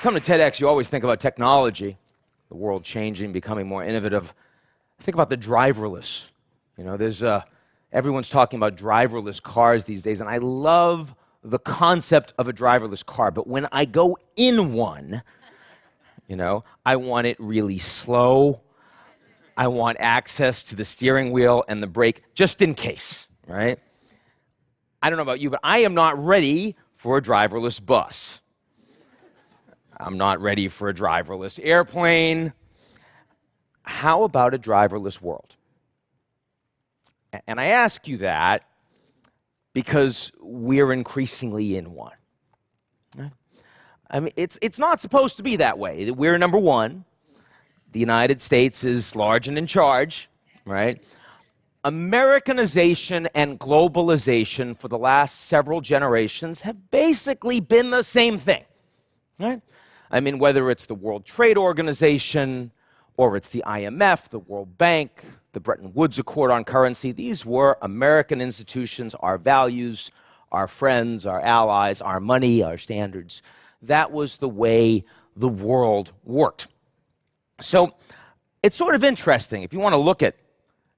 come to TEDx, you always think about technology, the world changing, becoming more innovative. Think about the driverless. You know, everyone's talking about driverless cars these days, and I love the concept of a driverless car, but when I go in one, you know, I want it really slow. I want access to the steering wheel and the brake, just in case, right? I don't know about you, but I am not ready for a driverless bus. I'm not ready for a driverless airplane. How about a driverless world? And I ask you that because we're increasingly in one. Right? I mean, it's not supposed to be that way. We're number one. The United States is large and in charge, right? Americanization and globalization for the last several generations have basically been the same thing, right? I mean, whether it's the World Trade Organization, or it's the IMF, the World Bank, the Bretton Woods Accord on currency, these were American institutions, our values, our friends, our allies, our money, our standards. That was the way the world worked. So it's sort of interesting. If you want to look at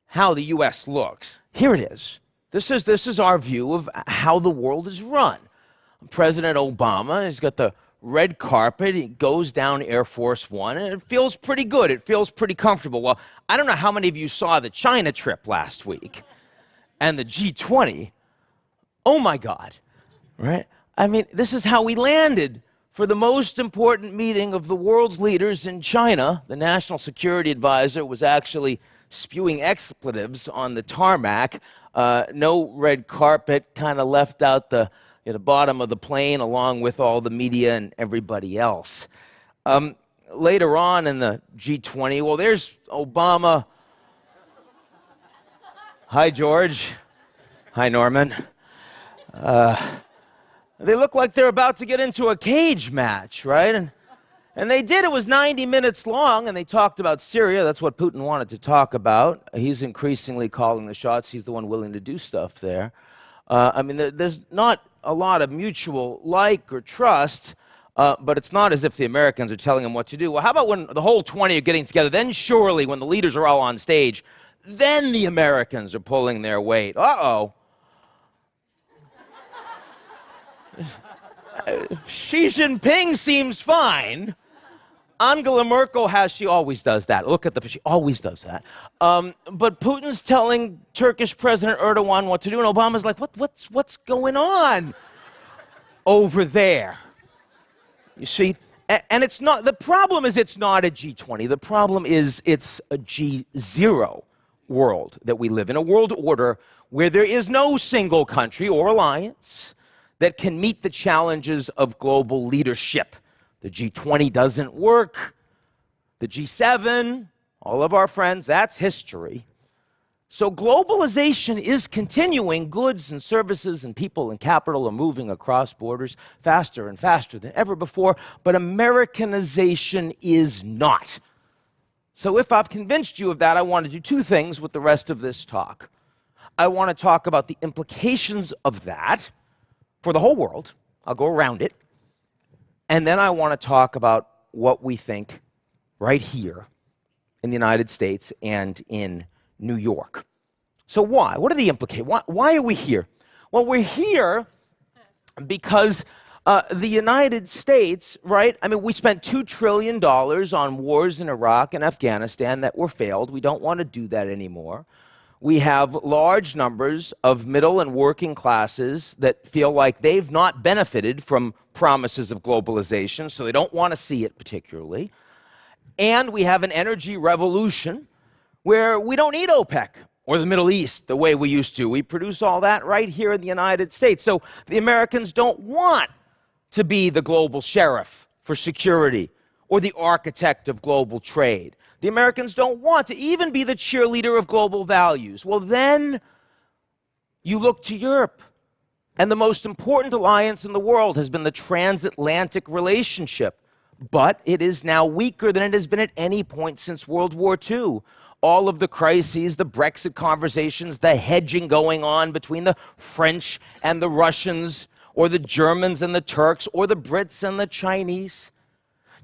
how the U.S. looks, here it is. This is our view of how the world is run. President Obama has got the red carpet. He goes down Air Force One, and it feels pretty good. It feels pretty comfortable. Well, I don't know how many of you saw the China trip last week and the G20. Oh, my God, right? I mean, this is how we landed for the most important meeting of the world's leaders in China. The National Security Advisor was actually spewing expletives on the tarmac. No red carpet, kind of left out the bottom of the plane along with all the media and everybody else. Later on in the G20, well, there's Obama. Hi, George. Hi, Norman. They look like they're about to get into a cage match, right? And they did. It was 90 minutes long, and they talked about Syria. That's what Putin wanted to talk about. He's increasingly calling the shots. He's the one willing to do stuff there. I mean, there's not a lot of mutual like or trust, but it's not as if the Americans are telling him what to do. Well, how about when the whole 20 are getting together? Then surely when the leaders are all on stage, then the Americans are pulling their weight. Uh-oh. Xi Jinping seems fine. Angela Merkel she always does that. Look at she always does that. But Putin's telling Turkish President Erdogan what to do, and Obama's like, what's going on over there? You see, and it's not, the problem is it's not a G20. The problem is it's a G0 world that we live in, a world order where there is no single country or alliance that can meet the challenges of global leadership. The G20 doesn't work. The G7, all of our friends, that's history. So globalization is continuing. Goods and services and people and capital are moving across borders faster and faster than ever before, but Americanization is not. So if I've convinced you of that, I want to do two things with the rest of this talk. I want to talk about the implications of that for the whole world. I'll go around it. And then I want to talk about what we think right here in the United States and in New York. So why? What are the implications? Why are we here? Well, we're here because the United States, right? I mean, we spent $2 trillion on wars in Iraq and Afghanistan that were failed. We don't want to do that anymore. We have large numbers of middle and working classes that feel like they've not benefited from promises of globalization, so they don't want to see it particularly. And we have an energy revolution where we don't need OPEC or the Middle East the way we used to. We produce all that right here in the United States. So the Americans don't want to be the global sheriff for security or the architect of global trade. The Americans don't want to even be the cheerleader of global values. Well, then you look to Europe. And the most important alliance in the world has been the transatlantic relationship. But it is now weaker than it has been at any point since World War II. All of the crises, the Brexit conversations, the hedging going on between the French and the Russians, or the Germans and the Turks, or the Brits and the Chinese.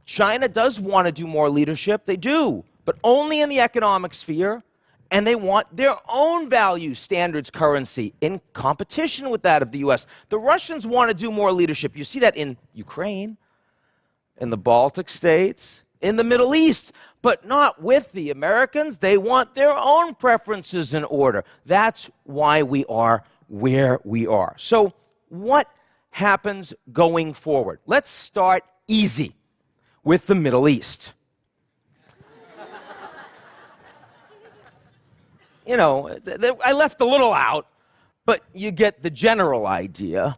China does want to do more leadership. They do, but only in the economic sphere. And they want their own value standards currency in competition with that of the US. The Russians want to do more leadership. You see that in Ukraine, in the Baltic states, in the Middle East, but not with the Americans. They want their own preferences in order. That's why we are where we are. So what happens going forward? Let's start easy with the Middle East. You know, I left a little out, but you get the general idea.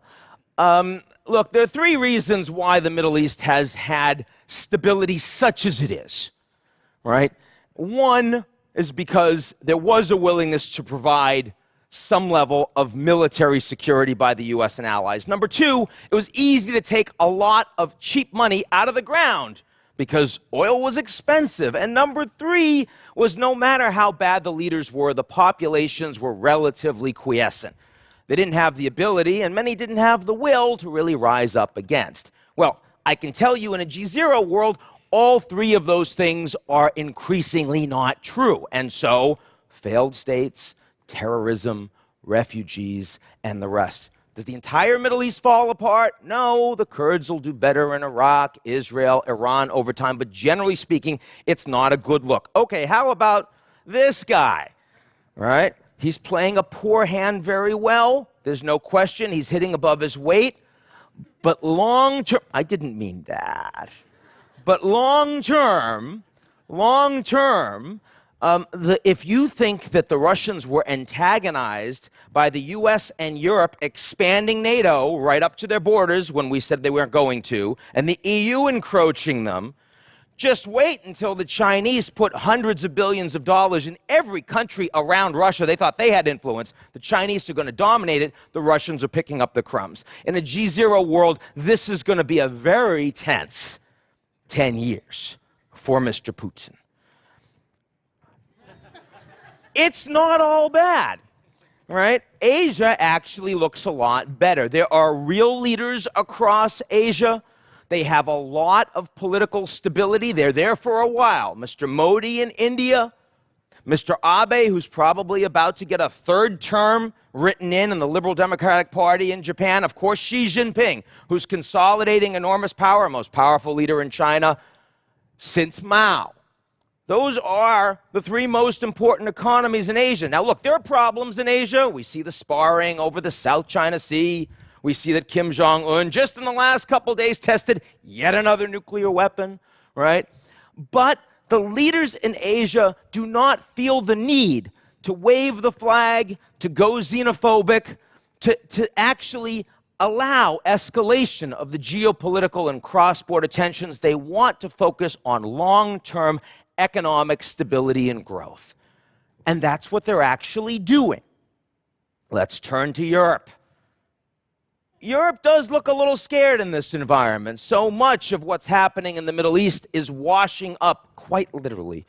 Look, there are three reasons why the Middle East has had stability such as it is, right? One is because there was a willingness to provide some level of military security by the US and allies. Number two, it was easy to take a lot of cheap money out of the ground because oil was expensive. And number three was no matter how bad the leaders were, the populations were relatively quiescent. They didn't have the ability, and many didn't have the will to really rise up against. Well, I can tell you in a G0 world, all three of those things are increasingly not true. And so, failed states, terrorism, refugees, and the rest. Does the entire Middle East fall apart? No, the Kurds will do better in Iraq, Israel, Iran over time, but generally speaking, it's not a good look. Okay, how about this guy, right? He's playing a poor hand very well. There's no question he's hitting above his weight. But long term, I didn't mean that. But long term, if you think that the Russians were antagonized by the US and Europe expanding NATO right up to their borders when we said they weren't going to, and the EU encroaching them, just wait until the Chinese put hundreds of billions of dollars in every country around Russia. They thought they had influence. The Chinese are going to dominate it. The Russians are picking up the crumbs. In a G0 world, this is going to be a very tense 10 years for Mr. Putin. It's not all bad, right? Asia actually looks a lot better. There are real leaders across Asia. They have a lot of political stability. They're there for a while. Mr. Modi in India, Mr. Abe, who's probably about to get a third term written in the Liberal Democratic Party in Japan. Of course, Xi Jinping, who's consolidating enormous power, most powerful leader in China since Mao. Those are the three most important economies in Asia. Now, look, there are problems in Asia. We see the sparring over the South China Sea. We see that Kim Jong-un just in the last couple days tested yet another nuclear weapon, right? But the leaders in Asia do not feel the need to wave the flag, to go xenophobic, to actually allow escalation of the geopolitical and cross-border tensions. They want to focus on long-term economic stability and growth. And that's what they're actually doing. Let's turn to Europe. Europe does look a little scared in this environment. So much of what's happening in the Middle East is washing up, quite literally,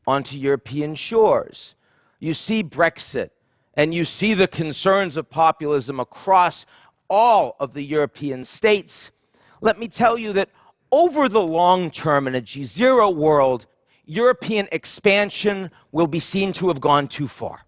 onto European shores. You see Brexit, and you see the concerns of populism across all of the European states. Let me tell you that over the long term in a G0 world, European expansion will be seen to have gone too far.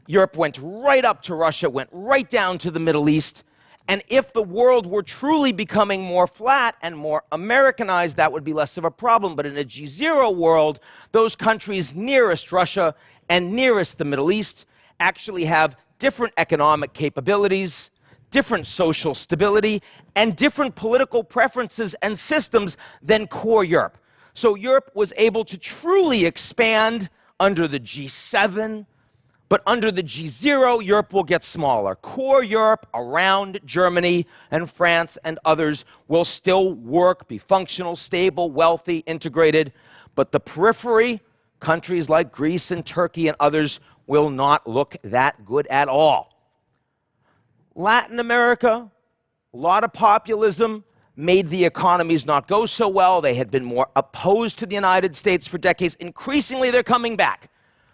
Europe went right up to Russia, went right down to the Middle East, and if the world were truly becoming more flat and more Americanized, that would be less of a problem. But in a G0 world, those countries nearest Russia and nearest the Middle East actually have different economic capabilities, different social stability, and different political preferences and systems than core Europe. So Europe was able to truly expand under the G7, but under the G0, Europe will get smaller. Core Europe around Germany and France and others will still work, be functional, stable, wealthy, integrated, but the periphery, countries like Greece and Turkey and others, will not look that good at all. Latin America, a lot of populism, made the economies not go so well. They had been more opposed to the United States for decades. Increasingly, they're coming back.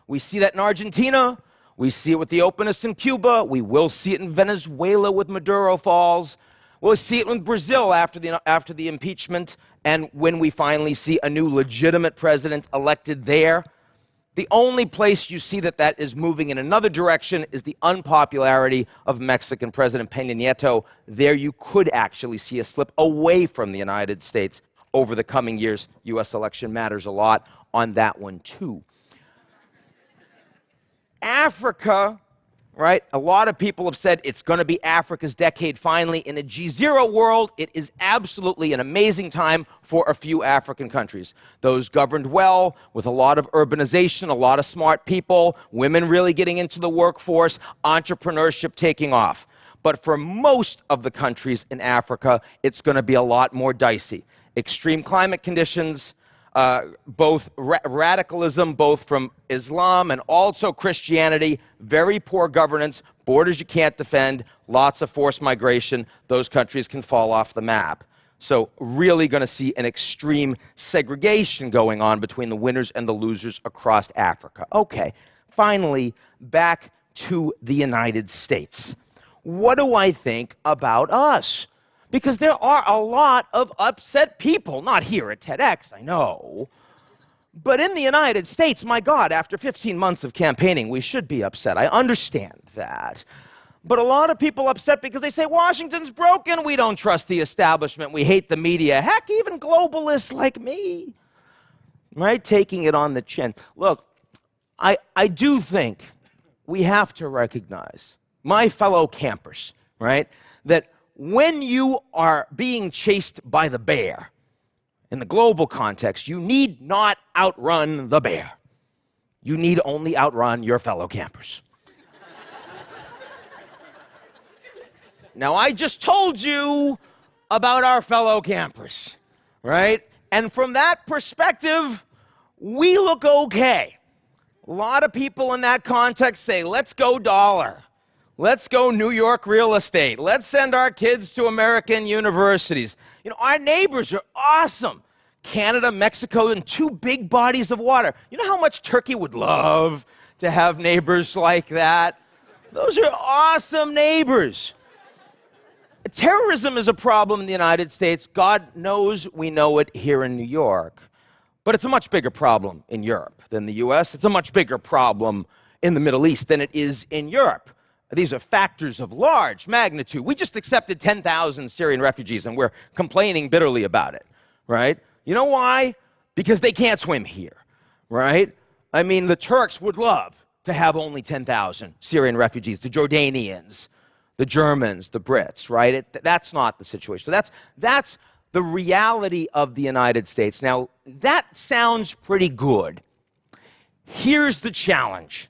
We see that in Argentina. We see it with the openness in Cuba. We will see it in Venezuela with Maduro falls. We'll see it with Brazil after the impeachment, and when we finally see a new legitimate president elected there. The only place you see that is moving in another direction is the unpopularity of Mexican President Peña Nieto. There you could actually see a slip away from the United States over the coming years. U.S. election matters a lot on that one, too. Africa, right? A lot of people have said it's going to be Africa's decade finally. In a G0 world, it is absolutely an amazing time for a few African countries. Those governed well, with a lot of urbanization, a lot of smart people, women really getting into the workforce, entrepreneurship taking off. But for most of the countries in Africa, it's going to be a lot more dicey. Extreme climate conditions, both radicalism, both from Islam and also Christianity, very poor governance, borders you can't defend, lots of forced migration. Those countries can fall off the map. So really going to see an extreme segregation going on between the winners and the losers across Africa. Okay, finally, back to the United States. What do I think about us? Because there are a lot of upset people, not here at TEDx, I know, but in the United States, my God, after 15 months of campaigning, we should be upset. I understand that. But a lot of people upset because they say, Washington's broken, we don't trust the establishment, we hate the media, heck, even globalists like me, right? Taking it on the chin. Look, I do think we have to recognize, my fellow campers, right, that when you are being chased by the bear, in the global context, you need not outrun the bear. You need only outrun your fellow campers. Now, I just told you about our fellow campers, right? And from that perspective, we look okay. A lot of people in that context say, let's go dollar. Let's go New York real estate. Let's send our kids to American universities. You know, our neighbors are awesome. Canada, Mexico, and two big bodies of water. You know how much Turkey would love to have neighbors like that? Those are awesome neighbors. Terrorism is a problem in the United States. God knows we know it here in New York. But it's a much bigger problem in Europe than the US. It's a much bigger problem in the Middle East than it is in Europe. These are factors of large magnitude. We just accepted 10,000 Syrian refugees, and we're complaining bitterly about it, right? You know why? Because they can't swim here, right? I mean, the Turks would love to have only 10,000 Syrian refugees, the Jordanians, the Germans, the Brits, right? That's not the situation. So that's the reality of the United States. Now, that sounds pretty good. Here's the challenge.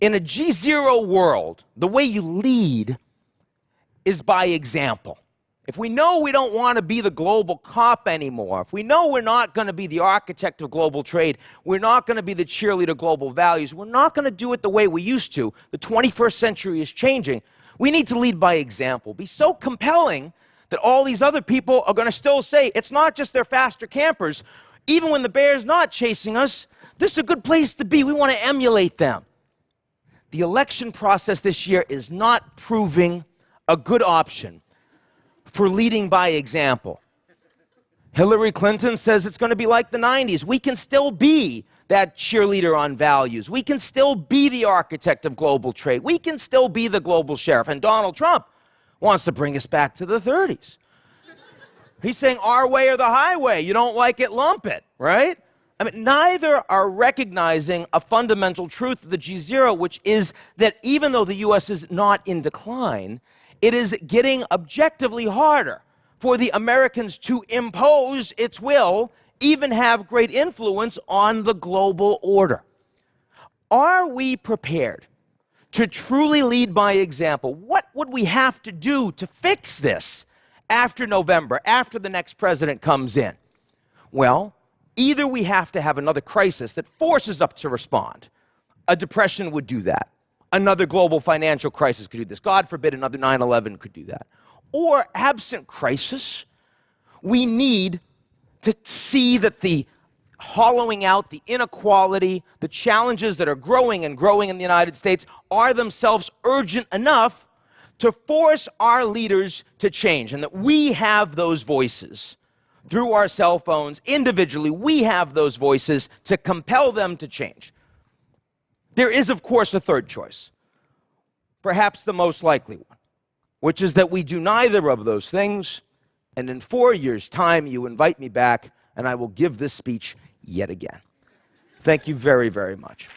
In a G0 world, the way you lead is by example. If we know we don't want to be the global cop anymore, if we know we're not going to be the architect of global trade, we're not going to be the cheerleader of global values, we're not going to do it the way we used to, the 21st century is changing, we need to lead by example. Be so compelling that all these other people are going to still say, it's not just they're faster campers, even when the bear's not chasing us, this is a good place to be, we want to emulate them. The election process this year is not proving a good option for leading by example. Hillary Clinton says it's going to be like the 90s. We can still be that cheerleader on values. We can still be the architect of global trade. We can still be the global sheriff. And Donald Trump wants to bring us back to the 30s. He's saying our way or the highway. You don't like it, lump it, right? I mean, neither are recognizing a fundamental truth of the G0, which is that even though the U.S. is not in decline, it is getting objectively harder for the Americans to impose its will, even have great influence on the global order. Are we prepared to truly lead by example? What would we have to do to fix this after November, after the next president comes in? Well, either we have to have another crisis that forces us to respond. A depression would do that. Another global financial crisis could do this. God forbid another 9/11 could do that. Or, absent crisis, we need to see that the hollowing out, the inequality, the challenges that are growing and growing in the United States are themselves urgent enough to force our leaders to change, and that we have those voices. Through our cell phones, individually, we have those voices to compel them to change. There is, of course, a third choice, perhaps the most likely one, which is that we do neither of those things, and in 4 years' time, you invite me back, and I will give this speech yet again. Thank you very, very much.